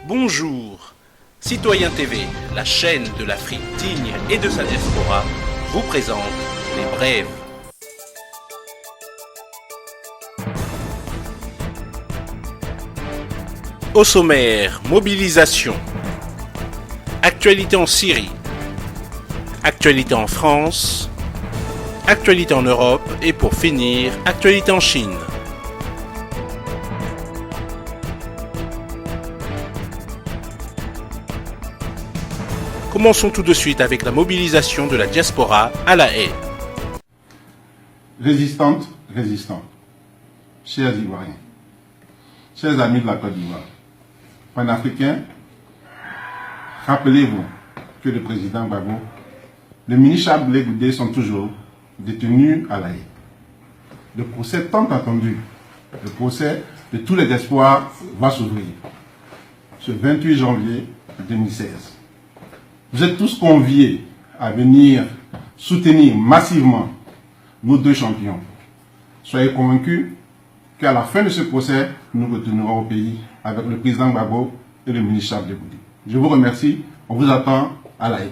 Bonjour, Citoyen TV, la chaîne de l'Afrique digne et de sa diaspora, vous présente les brèves. Au sommaire, mobilisation, actualité en Syrie, actualité en France, actualité en Europe et pour finir, actualité en Chine. Commençons tout de suite avec la mobilisation de la diaspora à La Haye. Résistantes, résistants, chers Ivoiriens, chers amis de la Côte d'Ivoire, panafricains, rappelez-vous que le président Gbagbo, le ministre Charles Blé Goudé sont toujours détenus à La Haye. Le procès tant attendu, le procès de tous les espoirs va s'ouvrir ce 28 janvier 2016. Vous êtes tous conviés à venir soutenir massivement nos deux champions. Soyez convaincus qu'à la fin de ce procès, nous retournerons au pays avec le président Gbagbo et le ministre Charles Blé Goudé. Je vous remercie. On vous attend à La Haye.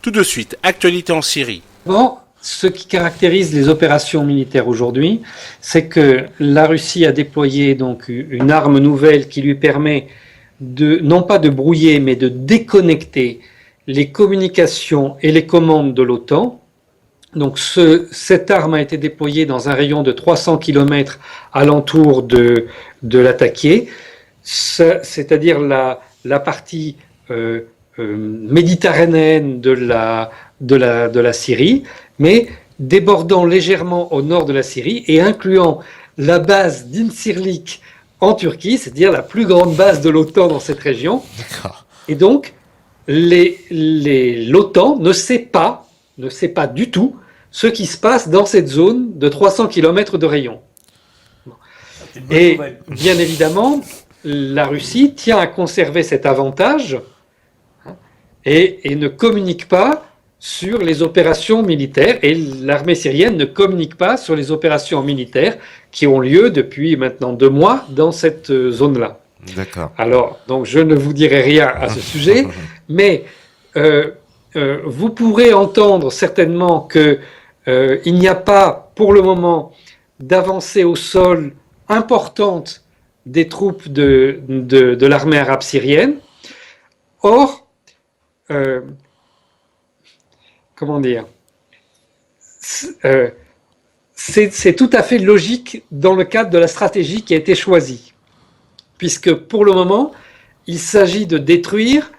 Tout de suite, actualité en Syrie. Bon, ce qui caractérise les opérations militaires aujourd'hui, c'est que la Russie a déployé donc une arme nouvelle qui lui permet non pas de brouiller, mais de déconnecter les communications et les commandes de l'OTAN. Donc cette arme a été déployée dans un rayon de 300 km alentour de l'attaqué, c'est-à-dire la partie méditerranéenne de la Syrie, mais débordant légèrement au nord de la Syrie et incluant la base d'Incirlik en Turquie, c'est-à-dire la plus grande base de l'OTAN dans cette région. D'accord. Et donc, l'OTAN ne sait pas du tout ce qui se passe dans cette zone de 300 km de rayon. Et bien évidemment, la Russie tient à conserver cet avantage et ne communique pas sur les opérations militaires, et l'armée syrienne ne communique pas sur les opérations militaires qui ont lieu depuis maintenant 2 mois dans cette zone-là. D'accord. Alors, donc je ne vous dirai rien à ce sujet, mais vous pourrez entendre certainement que il n'y a pas pour le moment d'avancée au sol importante des troupes de l'armée arabe syrienne. Or, comment dire, c'est tout à fait logique dans le cadre de la stratégie qui a été choisie, puisque pour le moment, il s'agit de détruire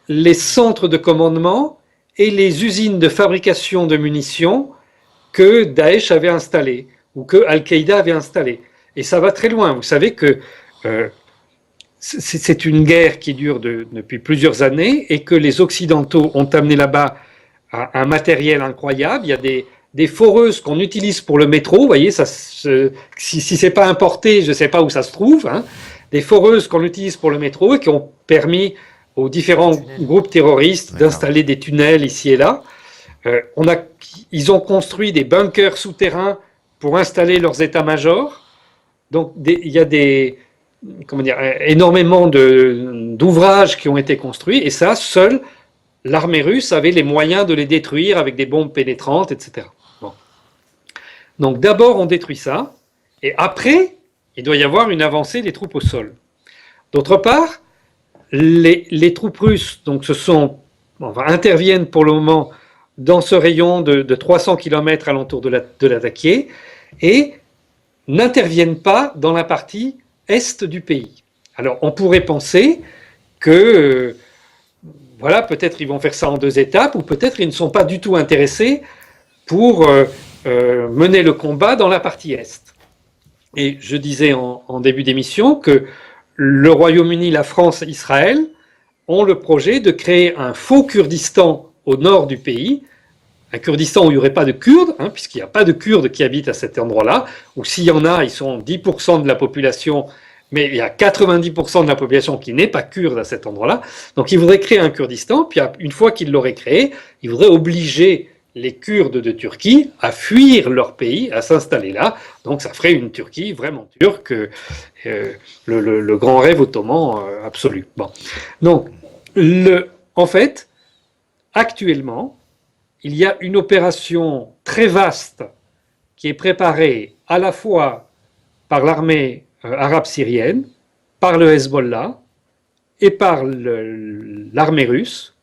les centres de commandement et les usines de fabrication de munitions que Daesh avait installées ou que Al-Qaïda avait installées. Et ça va très loin. Vous savez que c'est une guerre qui dure depuis plusieurs années et que les Occidentaux ont amené là-bas un matériel incroyable. Il y a des foreuses qu'on utilise pour le métro. Vous voyez, si c'est pas importé, je ne sais pas où ça se trouve. Hein. Des foreuses qu'on utilise pour le métro et qui ont permis aux différents groupes terroristes d'installer des tunnels ici et là. Ils ont construit des bunkers souterrains pour installer leurs états-majors. Donc il y a énormément d'ouvrages qui ont été construits, et ça, seule l'armée russe avait les moyens de les détruire avec des bombes pénétrantes, etc. Bon. Donc d'abord on détruit ça, et après il doit y avoir une avancée des troupes au sol. D'autre part, les troupes russes donc interviennent pour le moment dans ce rayon de 300 km alentour de l'attaqué et n'interviennent pas dans la partie est du pays. Alors on pourrait penser que peut-être ils vont faire ça en 2 étapes, ou peut-être ils ne sont pas du tout intéressés pour mener le combat dans la partie est. Et je disais en début d'émission que le Royaume-Uni, la France et Israël ont le projet de créer un faux Kurdistan au nord du pays, un Kurdistan où il n'y aurait pas de Kurdes, puisqu'il n'y a pas de Kurdes qui habitent à cet endroit-là, ou s'il y en a, ils sont 10% de la population, mais il y a 90% de la population qui n'est pas kurde à cet endroit-là. Donc il voudrait créer un Kurdistan, puis une fois qu'il l'aurait créé, il voudrait obliger les Kurdes de Turquie à fuir leur pays, à s'installer là. Donc ça ferait une Turquie vraiment turque, le grand rêve ottoman absolu. Bon. Donc, en fait, actuellement, il y a une opération très vaste qui est préparée à la fois par l'armée arabe syrienne, par le Hezbollah et par l'armée russe,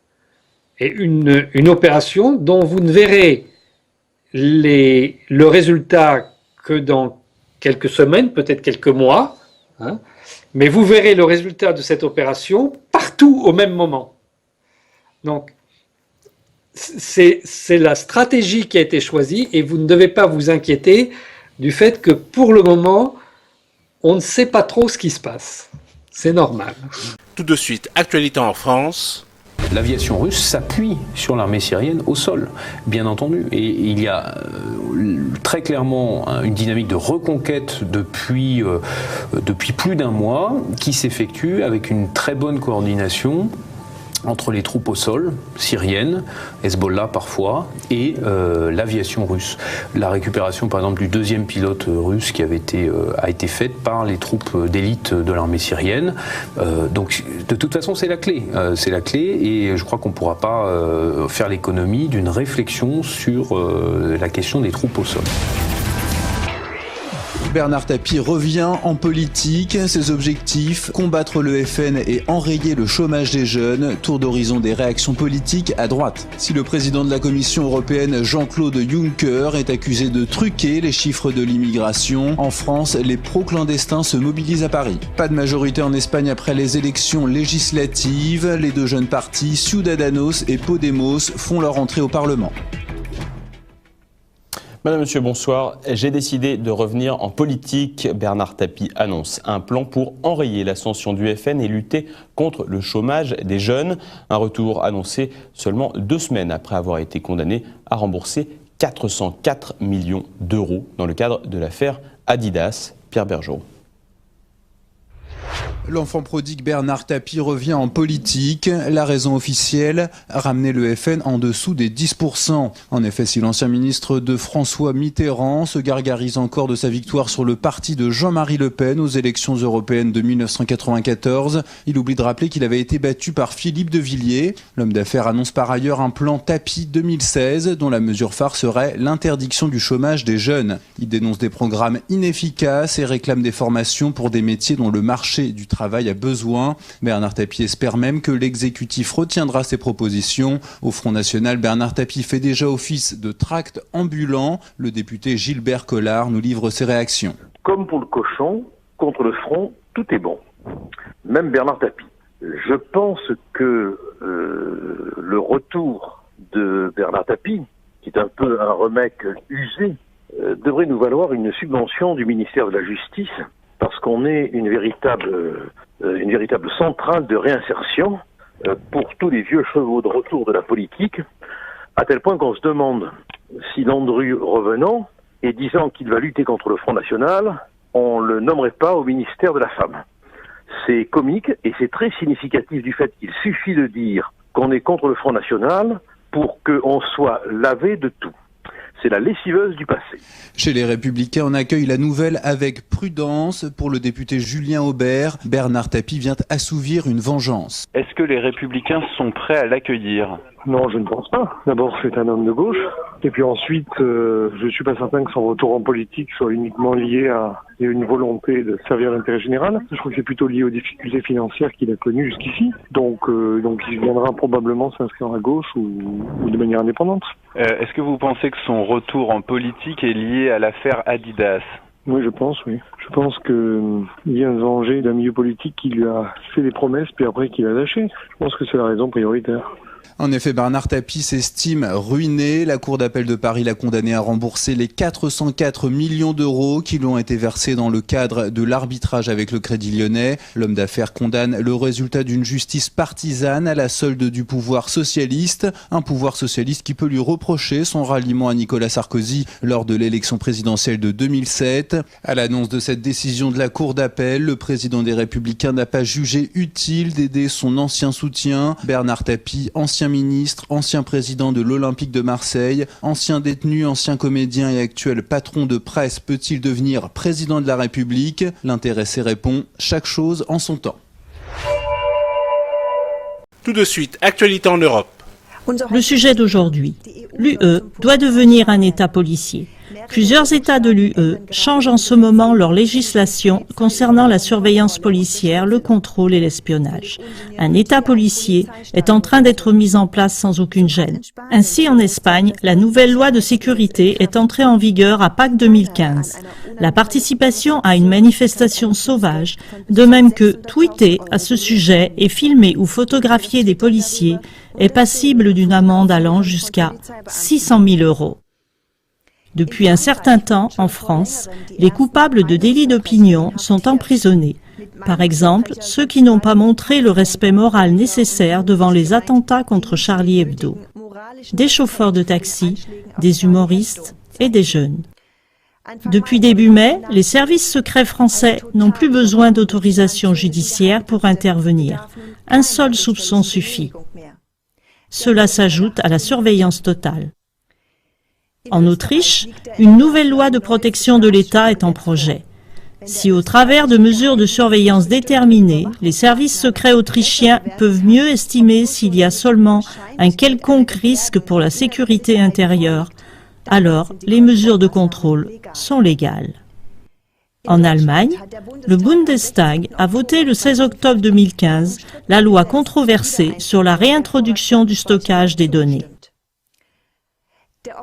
et une opération dont vous ne verrez le résultat que dans quelques semaines, peut-être quelques mois, hein, mais vous verrez le résultat de cette opération partout au même moment. Donc, c'est la stratégie qui a été choisie et vous ne devez pas vous inquiéter du fait que pour le moment, on ne sait pas trop ce qui se passe. C'est normal. Tout de suite, actualité en France. L'aviation russe s'appuie sur l'armée syrienne au sol, bien entendu. Et il y a très clairement une dynamique de reconquête depuis plus d'un mois qui s'effectue avec une très bonne coordination entre les troupes au sol syriennes, Hezbollah parfois, et l'aviation russe. La récupération, par exemple, du deuxième pilote russe qui a été faite par les troupes d'élite de l'armée syrienne. Donc, de toute façon, c'est la clé. C'est la clé, et je crois qu'on ne pourra pas faire l'économie d'une réflexion sur la question des troupes au sol. Bernard Tapie revient en politique. Ses objectifs, combattre le FN et enrayer le chômage des jeunes. Tour d'horizon des réactions politiques à droite. Si le président de la Commission européenne, Jean-Claude Juncker, est accusé de truquer les chiffres de l'immigration, en France, les pro-clandestins se mobilisent à Paris. Pas de majorité en Espagne après les élections législatives. Les deux jeunes partis, Ciudadanos et Podemos, font leur entrée au Parlement. Madame, Monsieur, bonsoir. J'ai décidé de revenir en politique. Bernard Tapie annonce un plan pour enrayer l'ascension du FN et lutter contre le chômage des jeunes. Un retour annoncé seulement 2 semaines après avoir été condamné à rembourser 404 millions d'euros dans le cadre de l'affaire Adidas. Pierre Bergeron. L'enfant prodigue Bernard Tapie revient en politique. La raison officielle, ramener le FN en dessous des 10%. En effet, si l'ancien ministre de François Mitterrand se gargarise encore de sa victoire sur le parti de Jean-Marie Le Pen aux élections européennes de 1994, il oublie de rappeler qu'il avait été battu par Philippe de Villiers. L'homme d'affaires annonce par ailleurs un plan Tapie 2016 dont la mesure phare serait l'interdiction du chômage des jeunes. Il dénonce des programmes inefficaces et réclame des formations pour des métiers dont le marché du travail a besoin. Bernard Tapie espère même que l'exécutif retiendra ses propositions. Au Front National, Bernard Tapie fait déjà office de tract ambulant. Le député Gilbert Collard nous livre ses réactions. Comme pour le cochon, contre le front, tout est bon. Même Bernard Tapie. Je pense que le retour de Bernard Tapie, qui est un peu un remèque usé, devrait nous valoir une subvention du ministère de la Justice, parce qu'on est une véritable centrale de réinsertion pour tous les vieux chevaux de retour de la politique, à tel point qu'on se demande si Landru revenant et disant qu'il va lutter contre le Front National, on le nommerait pas au ministère de la Femme. C'est comique et c'est très significatif du fait qu'il suffit de dire qu'on est contre le Front National pour qu'on soit lavé de tout. C'est la lessiveuse du passé. Chez les Républicains, on accueille la nouvelle avec prudence. Pour le député Julien Aubert, Bernard Tapie vient assouvir une vengeance. Est-ce que les Républicains sont prêts à l'accueillir ? Non, je ne pense pas. D'abord, c'est un homme de gauche. Et puis ensuite, je ne suis pas certain que son retour en politique soit uniquement lié à une volonté de servir l'intérêt général. Je crois que c'est plutôt lié aux difficultés financières qu'il a connues jusqu'ici. Donc il viendra probablement s'inscrire à gauche ou de manière indépendante. Est-ce que vous pensez que son retour en politique est lié à l'affaire Adidas ? Oui, je pense, oui. Je pense qu'il vient se venger d'un milieu politique qui lui a fait des promesses, puis après qui l'a lâché. Je pense que c'est la raison prioritaire. En effet, Bernard Tapie s'estime ruiné. La Cour d'appel de Paris l'a condamné à rembourser les 404 millions d'euros qui lui ont été versés dans le cadre de l'arbitrage avec le Crédit Lyonnais. L'homme d'affaires condamne le résultat d'une justice partisane à la solde du pouvoir socialiste. Un pouvoir socialiste qui peut lui reprocher son ralliement à Nicolas Sarkozy lors de l'élection présidentielle de 2007. À l'annonce de cette décision de la Cour d'appel, le président des Républicains n'a pas jugé utile d'aider son ancien soutien. Bernard Tapie, ancien ancien ministre, ancien président de l'Olympique de Marseille, ancien détenu, ancien comédien et actuel patron de presse peut-il devenir président de la République? L'intéressé répond « chaque chose en son temps ». Tout de suite, actualité en Europe. Le sujet d'aujourd'hui. L'UE doit devenir un État policier. Plusieurs États de l'UE changent en ce moment leur législation concernant la surveillance policière, le contrôle et l'espionnage. Un État policier est en train d'être mis en place sans aucune gêne. Ainsi, en Espagne, la nouvelle loi de sécurité est entrée en vigueur à Pâques 2015. La participation à une manifestation sauvage, de même que tweeter à ce sujet et filmer ou photographier des policiers, est passible d'une amende allant jusqu'à 600 000 €. Depuis un certain temps, en France, les coupables de délits d'opinion sont emprisonnés. Par exemple, ceux qui n'ont pas montré le respect moral nécessaire devant les attentats contre Charlie Hebdo. Des chauffeurs de taxi, des humoristes et des jeunes. Depuis début mai, les services secrets français n'ont plus besoin d'autorisation judiciaire pour intervenir. Un seul soupçon suffit. Cela s'ajoute à la surveillance totale. En Autriche, une nouvelle loi de protection de l'État est en projet. Si au travers de mesures de surveillance déterminées, les services secrets autrichiens peuvent mieux estimer s'il y a seulement un quelconque risque pour la sécurité intérieure, alors les mesures de contrôle sont légales. En Allemagne, le Bundestag a voté le 16 octobre 2015 la loi controversée sur la réintroduction du stockage des données.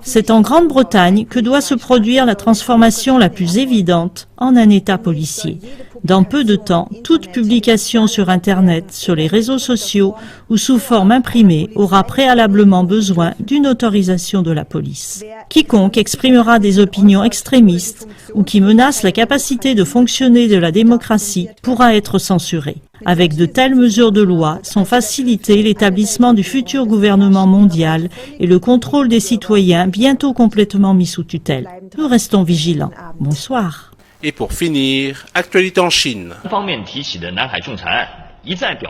C'est en Grande-Bretagne que doit se produire la transformation la plus évidente en un État policier. Dans peu de temps, toute publication sur Internet, sur les réseaux sociaux ou sous forme imprimée aura préalablement besoin d'une autorisation de la police. Quiconque exprimera des opinions extrémistes ou qui menace la capacité de fonctionner de la démocratie pourra être censuré. Avec de telles mesures de loi sont facilités l'établissement du futur gouvernement mondial et le contrôle des citoyens bientôt complètement mis sous tutelle. Nous restons vigilants. Bonsoir. Et pour finir, actualité en Chine.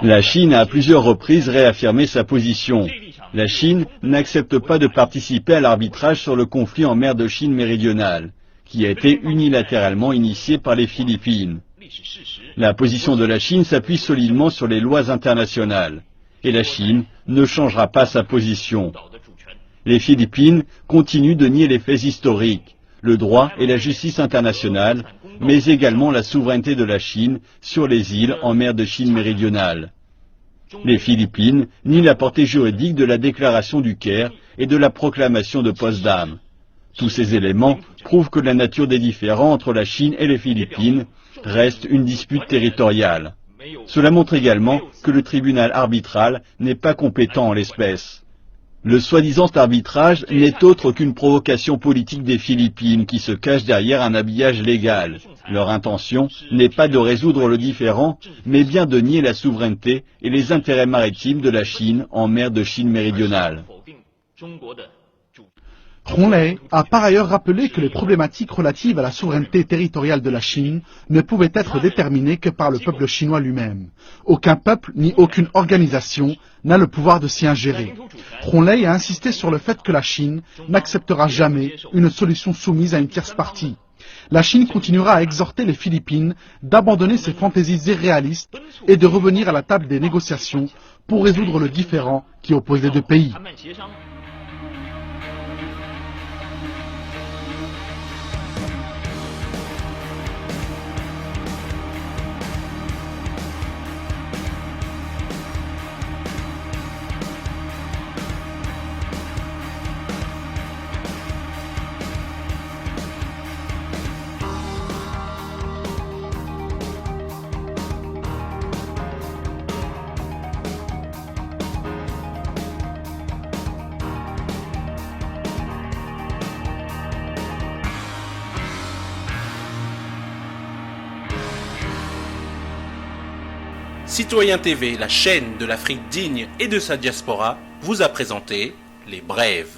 La Chine a à plusieurs reprises réaffirmé sa position. La Chine n'accepte pas de participer à l'arbitrage sur le conflit en mer de Chine méridionale, qui a été unilatéralement initié par les Philippines. La position de la Chine s'appuie solidement sur les lois internationales, et la Chine ne changera pas sa position. Les Philippines continuent de nier les faits historiques, le droit et la justice internationale, mais également la souveraineté de la Chine sur les îles en mer de Chine méridionale. Les Philippines nient la portée juridique de la déclaration du Caire et de la proclamation de Potsdam. Tous ces éléments prouvent que la nature des différends entre la Chine et les Philippines reste une dispute territoriale. Cela montre également que le tribunal arbitral n'est pas compétent en l'espèce. Le soi-disant arbitrage n'est autre qu'une provocation politique des Philippines qui se cache derrière un habillage légal. Leur intention n'est pas de résoudre le différend, mais bien de nier la souveraineté et les intérêts maritimes de la Chine en mer de Chine méridionale. Ronley a par ailleurs rappelé que les problématiques relatives à la souveraineté territoriale de la Chine ne pouvaient être déterminées que par le peuple chinois lui-même. Aucun peuple ni aucune organisation n'a le pouvoir de s'y ingérer. Ronley a insisté sur le fait que la Chine n'acceptera jamais une solution soumise à une tierce partie. La Chine continuera à exhorter les Philippines d'abandonner ses fantaisies irréalistes et de revenir à la table des négociations pour résoudre le différend qui oppose les deux pays. Citoyen TV, la chaîne de l'Afrique digne et de sa diaspora, vous a présenté Les Brèves.